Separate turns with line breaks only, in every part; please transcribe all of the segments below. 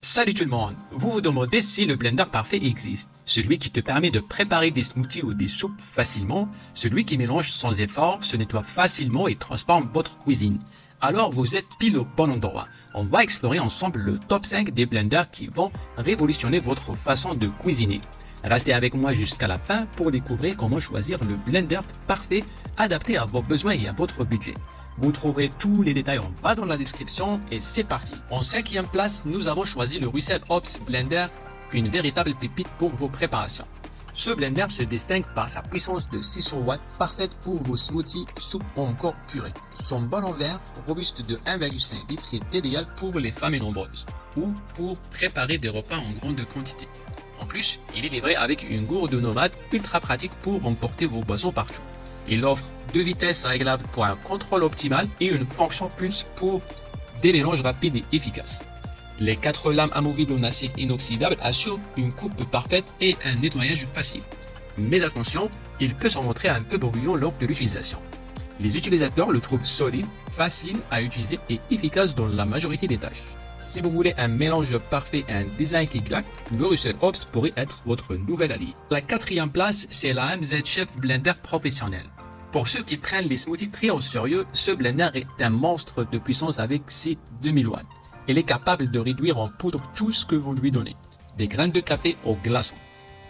Salut tout le monde! Vous vous demandez si le blender parfait existe. Celui qui te permet de préparer des smoothies ou des soupes facilement, celui qui mélange sans effort, se nettoie facilement et transforme votre cuisine. Alors vous êtes pile au bon endroit. On va explorer ensemble le top 5 des blenders qui vont révolutionner votre façon de cuisiner. Restez avec moi jusqu'à la fin pour découvrir comment choisir le blender parfait adapté à vos besoins et à votre budget. Vous trouverez tous les détails en bas dans la description et c'est parti. En 5e place, nous avons choisi le Russell Hobbs Blender, une véritable pépite pour vos préparations. Ce blender se distingue par sa puissance de 600 watts, parfaite pour vos smoothies, soupes ou encore purées. Son bol en verre, robuste de 1,5 litres, est idéal pour les familles nombreuses ou pour préparer des repas en grande quantité. En plus, il est livré avec une gourde nomade ultra pratique pour emporter vos boissons partout. Il offre 2 vitesses réglables pour un contrôle optimal et une fonction pulse pour des mélanges rapides et efficaces. Les 4 lames amovibles en acier inoxydable assurent une coupe parfaite et un nettoyage facile. Mais attention, il peut se montrer un peu brouillon lors de l'utilisation. Les utilisateurs le trouvent solide, facile à utiliser et efficace dans la majorité des tâches. Si vous voulez un mélange parfait et un design qui claque, le Russell Hobbs pourrait être votre nouvel allié. La 4e place, c'est la MZ Chef Blender professionnel. Pour ceux qui prennent les smoothies très au sérieux, ce blender est un monstre de puissance avec ses 2000 watts. Il est capable de réduire en poudre tout ce que vous lui donnez, des graines de café aux glaçons.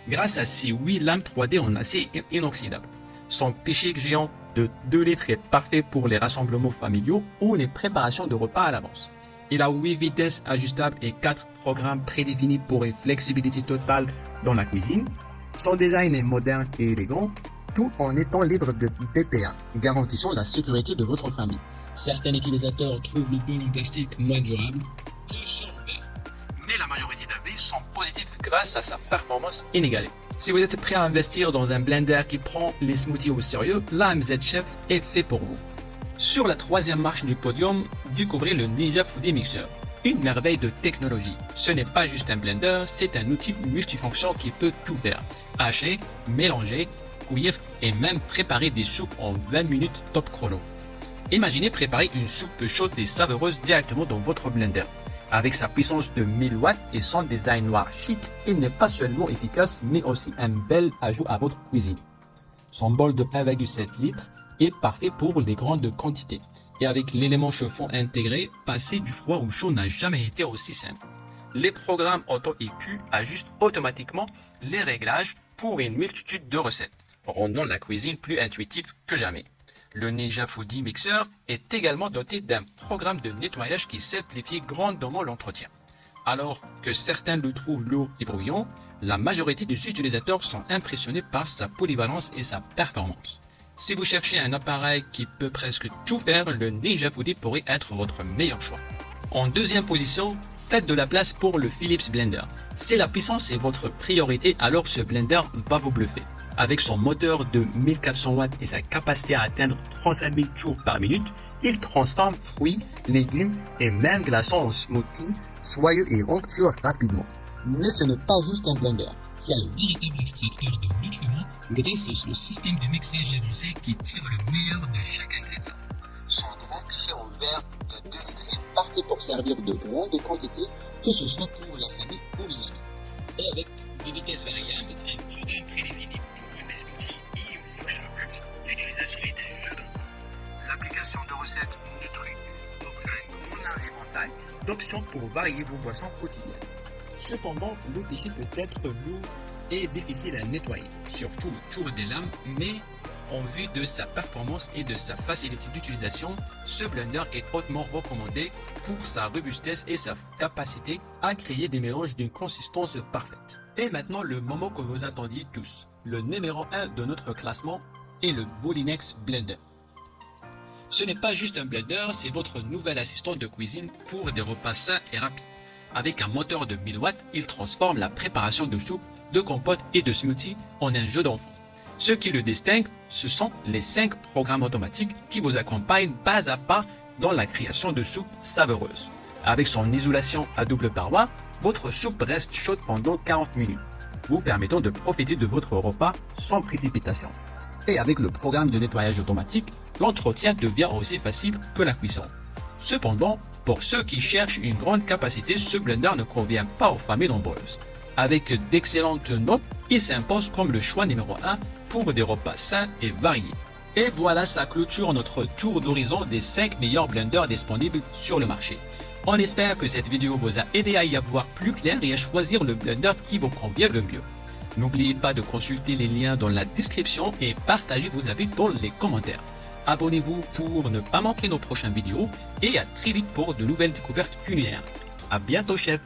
Grâce à ses 8 lames 3D en acier inoxydable, son pichet géant de 2 litres est parfait pour les rassemblements familiaux ou les préparations de repas à l'avance. Il a 8 vitesses ajustables et 4 programmes prédéfinis pour une flexibilité totale dans la cuisine. Son design est moderne et élégant, tout en étant libre de BPA, garantissant la sécurité de votre famille. Certains utilisateurs trouvent le bol en plastique moins durable que son verre, mais la majorité d'avis sont positifs grâce à sa performance inégalée. Si vous êtes prêt à investir dans un blender qui prend les smoothies au sérieux, l'AMZ Chef est fait pour vous. Sur la 3e marche du podium, découvrez le Ninja Foodi Mixer, une merveille de technologie. Ce n'est pas juste un blender, c'est un outil multifonction qui peut tout faire. Hacher, mélanger, cuire et même préparer des soupes en 20 minutes top chrono. Imaginez préparer une soupe chaude et savoureuse directement dans votre blender. Avec sa puissance de 1000 watts et son design noir chic, il n'est pas seulement efficace mais aussi un bel ajout à votre cuisine. Son bol de 1,7 litres est parfait pour les grandes quantités. Et avec l'élément chauffant intégré, passer du froid au chaud n'a jamais été aussi simple. Les programmes Auto EQ ajustent automatiquement les réglages pour une multitude de recettes, rendant la cuisine plus intuitive que jamais. Le Ninja Foodi Mixer est également doté d'un programme de nettoyage qui simplifie grandement l'entretien. Alors que certains le trouvent lourd et brouillon, la majorité des utilisateurs sont impressionnés par sa polyvalence et sa performance. Si vous cherchez un appareil qui peut presque tout faire, le Ninja Foodi pourrait être votre meilleur choix. En 2e position, faites de la place pour le Philips Blender. Si la puissance est votre priorité, alors ce blender va vous bluffer. Avec son moteur de 1400 watts et sa capacité à atteindre 35 000 tours par minute, il transforme fruits, légumes et même glaçons en smoothies soyeux et onctueux rapidement. Mais ce n'est pas juste un blender, c'est un véritable extracteur de nutriments grâce à son système de mixage avancé qui tire le meilleur de chaque ingrédient. Son grand pichet en verre de 2 litres est parfait pour servir de grandes quantités, que ce soit pour la famille ou les amis. Et avec des vitesses variables, un programme prédéfini pour les smoothies et une fonction pulse, l'utilisation est un jeu d'enfant. L'application de recettes Nutri offre un grand éventail d'options pour varier vos boissons quotidiennes. Cependant, le pichet peut être lourd et difficile à nettoyer, surtout autour des lames, mais en vue de sa performance et de sa facilité d'utilisation, ce blender est hautement recommandé pour sa robustesse et sa capacité à créer des mélanges d'une consistance parfaite. Et maintenant, le moment que vous attendiez tous, le numéro 1 de notre classement est le Bolinex Blender. Ce n'est pas juste un blender, c'est votre nouvel assistant de cuisine pour des repas sains et rapides. Avec un moteur de 1000 watts, il transforme la préparation de soupe, de compote et de smoothie en un jeu d'enfant. Ce qui le distingue, ce sont les 5 programmes automatiques qui vous accompagnent pas à pas dans la création de soupes savoureuses. Avec son isolation à double paroi, votre soupe reste chaude pendant 40 minutes, vous permettant de profiter de votre repas sans précipitation. Et avec le programme de nettoyage automatique, l'entretien devient aussi facile que la cuisson. Cependant, Pour ceux qui cherchent une grande capacité, ce blender ne convient pas aux familles nombreuses. Avec d'excellentes notes, il s'impose comme le choix numéro 1 pour des repas sains et variés. Et voilà, ça clôture notre tour d'horizon des 5 meilleurs blenders disponibles sur le marché. On espère que cette vidéo vous a aidé à y voir plus clair et à choisir le blender qui vous convient le mieux. N'oubliez pas de consulter les liens dans la description et partagez vos avis dans les commentaires. Abonnez-vous pour ne pas manquer nos prochaines vidéos et à très vite pour de nouvelles découvertes culinaires. À bientôt, chef!